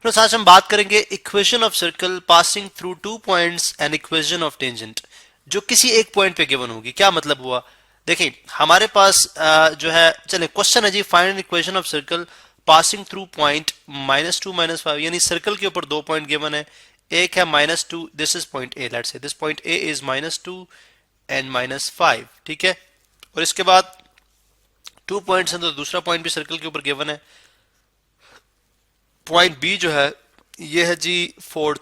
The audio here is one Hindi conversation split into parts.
तो आज हम बात करेंगे equation of circle passing through two points and equation of tangent, जो किसी एक पॉइंट पे गिवन होगी। क्या मतलब हुआ, देखिए हमारे पास जो है, चले क्वेश्चन है जी, find equation of circle passing through point -2 -5, यानी सर्कल के ऊपर दो पॉइंट गिवन है। एक है -2, this is point A, let's say this point A is -2 and -5, ठीक है। और इसके बाद 2 पॉइंट्स हैं, तो दूसरा पॉइंट भी सर्कल के ऊपर गिवन है। पॉइंट बी जो है ये है जी 4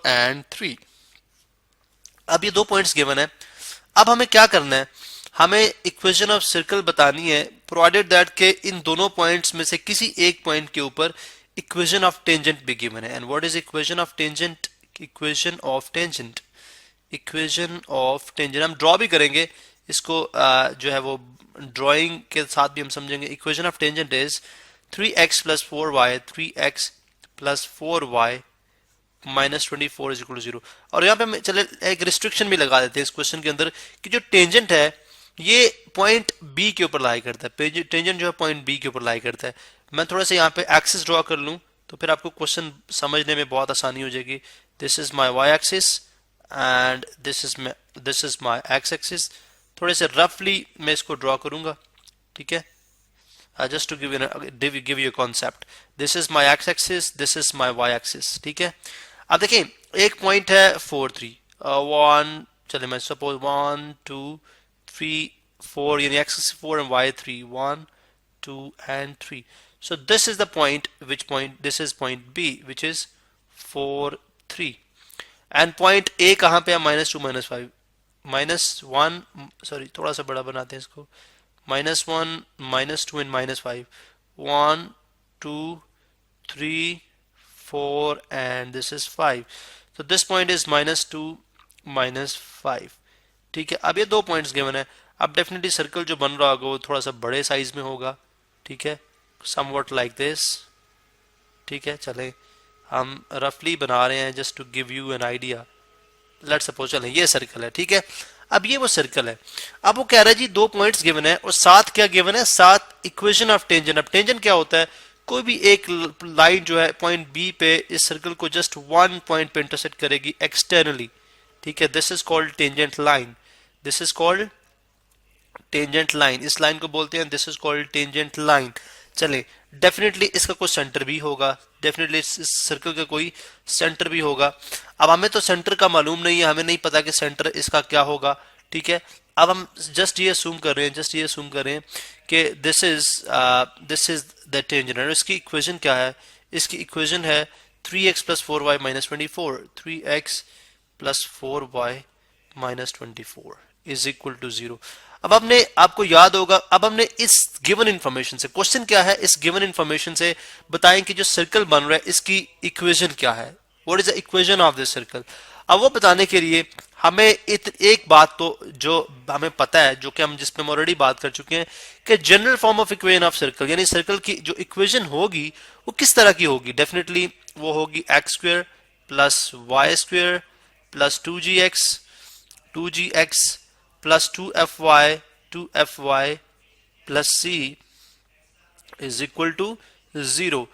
एंड 3। अब ये दो पॉइंट्स गिवन है। अब हमें क्या करना है, हमें इक्वेशन ऑफ सर्कल बतानी है, प्रोवाइडेड दैट के इन दोनों पॉइंट्स में से किसी एक पॉइंट के ऊपर इक्वेशन ऑफ टेंजेंट भी गिवन है। And what is equation of tangent? Equation of tangent, equation of tangent हम ड्रॉ भी करेंगे इसको, जो है वो ड्राइंग के साथ भी हम समझेंगे। Equation of tangent is 3x + 4y, 3x + 4y -24 is equal to 0। और यहाँ पे हम चले एक रिस्ट्रिक्शन भी लगा देते हैं इस क्वेश्चन के अंदर कि जो टेंजेंट है ये पॉइंट बी के ऊपर लाई करता है। टेंजेंट जो है पॉइंट बी के ऊपर लाई करता है। मैं थोड़ा सा यहाँ पे एक्सिस ड्रॉ कर लूँ तो फिर आपको क्वेश्चन समझने में बहुत आसानी हो जाएगी। This is my Y axis and this is my X axis. थोड़े से रफली मैं इसको ड्रॉ करूंगा, ठीक है, just to give you a concept. This is my x axis, this is my y axis, ठीक है। अब देखिए एक पॉइंट है 4 3 1, चले मैं सपोज 1 2 3 4, यानी x is 4 and y 3, 1 2 and 3. So this is the point, which point? This is point B, which is 4 3, and point A कहाँ पे है? -2 -5 -1, सॉरी थोड़ा सा बड़ा बनाते हैं इसको, -1 -2 and -5, 1 2 3 4 and this is 5. So this point is -2 -5, ठीक है। अब ये दो पॉइंट्स गिवन है। अब डेफिनेटली सर्कल जो बन रहा होगा वो थोड़ा सा बड़े साइज में होगा, ठीक है, समवट लाइक दिस, ठीक है। चले हम रफली बना रहे हैं just to give you an idea. Let's suppose चले ये सर्कल है, ठीक है। अब ये वो सर्कल है। अब वो कह रहा है जी दो पॉइंट्स गिवन है और साथ क्या गिवन है? साथ इक्वेशन ऑफ टेंजेंट। अब टेंजेंट क्या होता है? कोई भी एक लाइन जो है पॉइंट बी पे इस सर्कल को जस्ट वन पॉइंट पे इंटरसेक्ट करेगी एक्सटर्नली, ठीक है। This is called tangent line, this is called tangent line, इस लाइन को बोलते हैं this is called tangent line. चले डेफिनेटली इसका कोई सेंटर भी होगा, डेफिनेटली इस सर्कल का कोई सेंटर भी होगा। अब हमें तो सेंटर का मालूम नहीं है, हमें नहीं पता कि सेंटर इसका क्या होगा, ठीक है। अब हम जस्ट ये assume कर रहे हैं, जस्ट ये assume कर रहे हैं कि दिस इज द टेंजेंट। और इसकी इक्वेशन क्या है? इसकी इक्वेशन है 3x + 4y -24, 3x + 4y -24 is equal to 0। अब हमने, आपको याद होगा, अब हमने इस गिवन इंफॉर्मेशन से, क्वेश्चन क्या है, इस गिवन इंफॉर्मेशन से बताएं कि जो सर्कल बन रहा है इसकी इक्वेशन क्या है, what is the equation of this circle. अब वो बताने के लिए हमें एक बात तो जो हमें पता है, जो कि हम जिस पे हम ऑलरेडी बात कर चुके हैं, कि general form of equation of circle, यानी सर्कल की जो इक्वेशन होगी वो किस तरह की होगी। डेफिनेटली वो होगी x² + y² + 2gx + 2fy + c is equal to 0,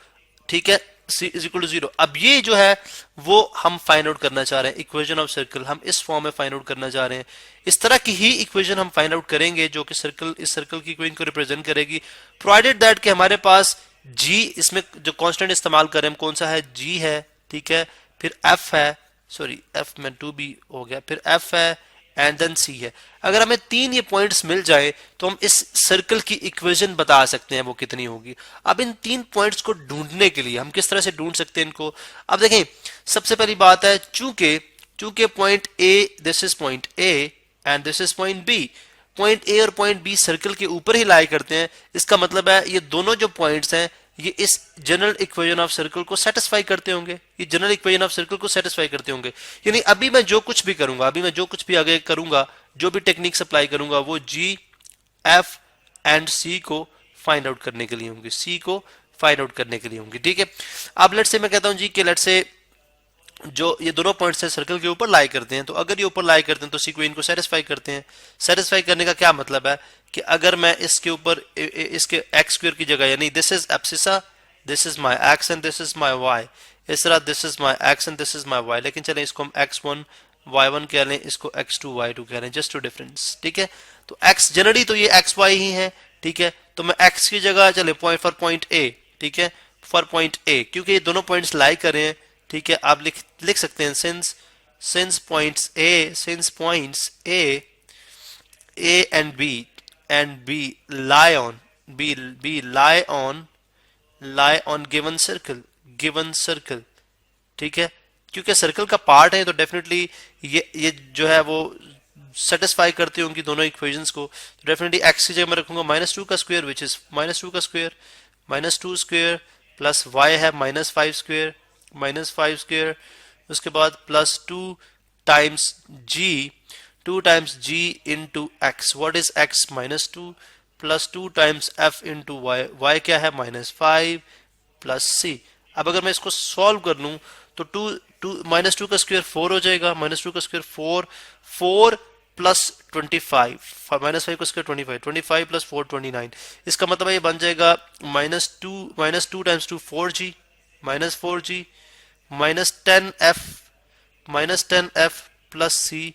ठीक है। c is equal to 0। अब ये जो है वो हम फाइंड आउट करना चाह रहे हैं, इक्वेशन ऑफ सर्कल हम इस फॉर्म में फाइंड आउट करना चाह रहे हैं। इस तरह की ही इक्वेशन हम फाइंड आउट करेंगे जो कि सर्कल, इस सर्कल की इक्वेशन को रिप्रेजेंट करेगी, प्रोवाइडेड दैट कि हमारे पास g, इसमें जो कांस्टेंट इस्तेमाल करें हम कौन सा है? g है, ठीक है। फिर f है, सॉरी f में 2b हो गया, फिर f है एंड देन c है। अगर हमें तीन ये पॉइंट्स मिल जाए तो हम इस सर्कल की इक्वेशन बता सकते हैं वो कितनी होगी। अब इन तीन पॉइंट्स को ढूंढने के लिए हम किस तरह से ढूंढ सकते हैं इनको? अब देखें, सबसे पहली बात है, चूंकि point A, this is point A and this is point B, point A और पॉइंट बी सर्कल के ऊपर ही लाई करते हैं, इसका मतलब है ये दोनों जो पॉइंट्स हैं ये इस जनरल इक्वेशन ऑफ सर्कल को सेटिस्फाई करते होंगे, ये जनरल इक्वेशन ऑफ सर्कल को सेटिस्फाई करते होंगे। यानी अभी मैं जो कुछ भी करूंगा, अभी मैं जो कुछ भी आगे करूंगा, जो भी टेक्निक्स अप्लाई करूंगा, वो जी, एफ एंड सी को फाइंड आउट करने के लिए होंगे, सी को फाइंड आउट करने के लिए होंगे, ठीक है। अब लेट्स से मैं कहता हूं जी कि लेट्स से जो ये दोनों पॉइंट्स हैं सर्कल के ऊपर लाई करते हैं, तो अगर ये ऊपर लाई करते हैं तो सी को इनको सेटिस्फाई करते हैं। सेटिस्फाई करने का क्या मतलब है कि अगर मैं इसके ऊपर इसके x² की जगह, यानी this is abscissa this is my X and this is my Y, इस तरह this is my X and this is my Y, लेकिन चलें इसको हम x1 y1 कह लें, इसको x2 y2 कह लें, जस्ट टू डिफरेंस, ठीक है। तो x जनरली तो ये xy ही है, ठीक है, तो मैं x की जगह चले पॉइंट फॉर पॉइंट a, ठीक है, फॉर पॉइंट a, क्योंकि ये दोनों पॉइंट्स लाई कर रहे हैं, ठीक है, आप लिख सकते हैं since points a and b lie on given circle, ठीक है, क्योंकि सर्कल का पार्ट है तो डेफिनेटली ये जो है वो सेटिस्फाई करती होंगी दोनों इक्वेशंस को। तो डेफिनेटली x की जगह मैं रखूंगा -2 का स्क्वायर, विच इज -2 का स्क्वायर, -2 स्क्वायर प्लस y है -5 स्क्वायर, उसके बाद plus 2 times g into x, what is x -2 plus 2 times f into y क्या है -5 प्लस c। अब अगर मैं इसको सॉल्व कर लूं तो -2 का स्क्वायर 4 हो जाएगा, -2 का स्क्वायर 4 प्लस 25, -5 का स्क्वायर 25 प्लस 4 29, इसका मतलब ये बन जाएगा -2 times 2 4g -10f plus c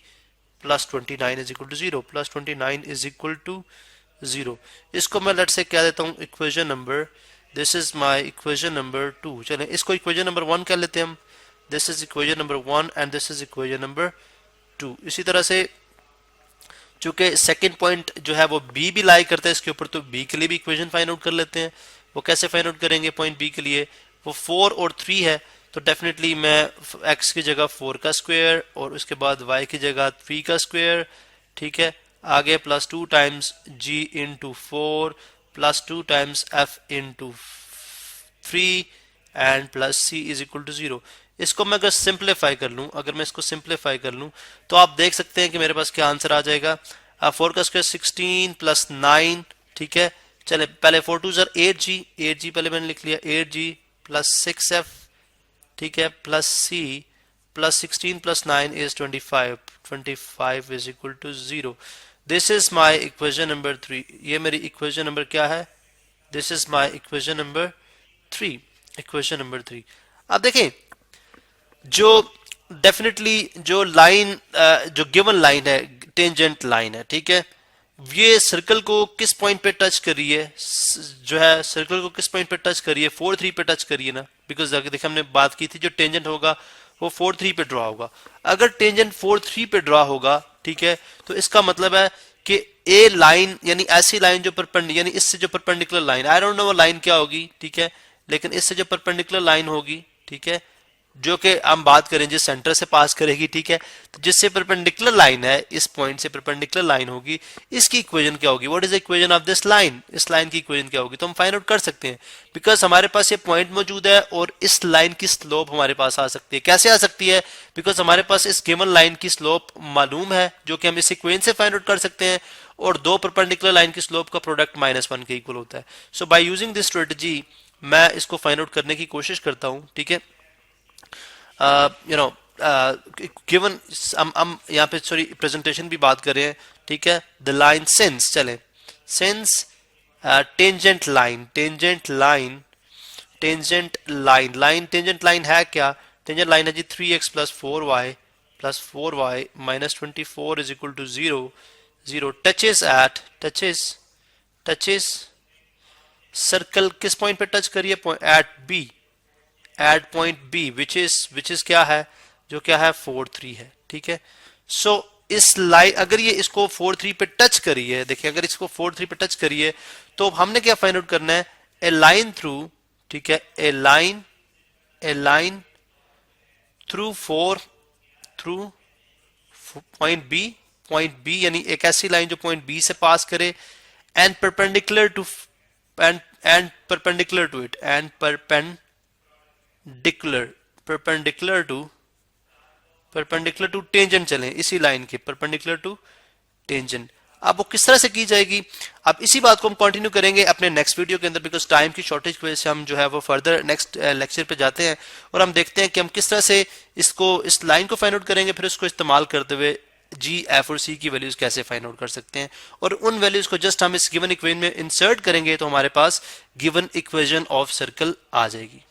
plus 29 is equal to 0, plus 29 is equal to 0। इसको मैं लेट से क्या देता हूँ equation number, this is my equation number 2, चलें इसको इक्वेशन नंबर 1 कर लेते हैं हम, this is equation number 1 and this is equation number 2। इसी तरह से चूंकि सेकंड पॉइंट जो है वो बी भी लाई करता है इसके ऊपर, तो बी के लिए भी इक्वेशन फाइंड आउट कर लेते हैं। वो कैसे फाइंड आउट करेंगे पॉइंट बी के लिए, वो 4 और 3 है, तो डेफिनेटली मैं x की जगह 4 का स्क्वायर और उसके बाद y की जगह 3 का स्क्वायर, ठीक है, आगे plus 2 times g into 4 plus 2 times f into 3 and plus c is equal to 0। इसको मैं अगर सिंप्लीफाई कर लूं तो आप देख सकते हैं कि मेरे पास क्या आंसर आ जाएगा। 4 का स्क्वायर 16 प्लस 9, ठीक है, चले पहले 4 2 8g पहले मैंने लिख लिया 8g प्लस 6f, ठीक है, plus c plus 16 plus 9 is 25 is equal to 0। This is my equation number 3, ये मेरी इक्वेशन नंबर क्या है, this is my equation number 3। अब देखें जो डेफिनेटली जो लाइन जो गिवन लाइन है टेंजेंट लाइन है, ठीक है, ये सर्कल को किस पॉइंट पे टच कर रही है, जो है सर्कल को किस पॉइंट पे टच कर रही है, 4 3 पे टच कर रही है ना, बिकॉज देखिए हमने बात की थी जो टेंजेंट होगा वो 4 3 पे ड्रॉ होगा। अगर टेंजेंट 4 3 पे ड्रॉ होगा, ठीक है, तो इसका मतलब है कि ए लाइन यानी ऐसी लाइन जो परपेंडिकुलर यानी इससे जो perpendicular line, I don't know वो लाइन क्या होगी, ठीक है, लेकिन इससे जो परपेंडिकुलर लाइन होगी, ठीक है, जो कि हम बात करें जिस सेंटर से पास करेगी, ठीक है, तो जिससे परपेंडिकुलर लाइन है, इस पॉइंट से परपेंडिकुलर लाइन होगी, इसकी इक्वेशन क्या होगी, what is the equation of this line, इस लाइन की इक्वेशन क्या होगी, तो हम फाइंड आउट कर सकते हैं बिकॉज हमारे पास ये पॉइंट मौजूद है और इस लाइन की स्लोप हमारे पास आ सकती है। कैसे आ सकती है, बिकॉज हमारे पास इस गिवन लाइन की स्लोप मालूम है जो कि हम इस इक्वेशन से फाइंड आउट कर सकते हैं, और दो परपेंडिकुलर लाइन की स्लोप का प्रोडक्ट -1 के इक्वल होता है। सो बाय यूजिंग दिस स्ट्रेटजी मैं इसको फाइंड आउट करने की कोशिश करता हूं, ठीक है। गिवन हम यहाँ पे सॉरी प्रेजेंटेशन भी बात कर रहे हैं, ठीक है, the line since since tangent line tangent line है क्या, टेंजेंट लाइन है जी 3x plus 4y minus 24 is equal to 0 touches circle किस पॉइंट पे टच करिए, at point B which is क्या है, जो क्या है 4 3 है, ठीक है। सो इस लाइन अगर ये इसको 4 3 पे टच करिए, देखिए अगर इसको 4 3 पे टच करिए तो हमने क्या फाइंड आउट करना है, ए लाइन थ्रू, ठीक है, ए लाइन थ्रू पॉइंट बी यानी एक ऐसी लाइन जो पॉइंट बी से पास करे and perpendicular to it and perpendicular to tangent चलें, इसी लाइन के परपेंडिकुलर टू टेंजेंट। अब वो किस तरह से की जाएगी, अब इसी बात को हम कंटिन्यू करेंगे अपने नेक्स्ट वीडियो के अंदर, बिकॉज टाइम की शॉर्टेज की वजह से हम जो है वो फर्दर नेक्स्ट लेक्चर पे जाते हैं और हम देखते हैं कि हम किस तरह से इस लाइन को फाइंड आउट करेंगे, फिर उसको इस्तेमाल करते हुए जी, एफ और सी की वैल्यूज कैसे फाइंड आउट कर सकते हैं, और उन वैल्यूज को जस्ट हम इस गिवन इक्वेशन में इंसर्ट करेंगे तो हमारे पास गिवन इक्वेशन ऑफ सर्कल आ जाएगी।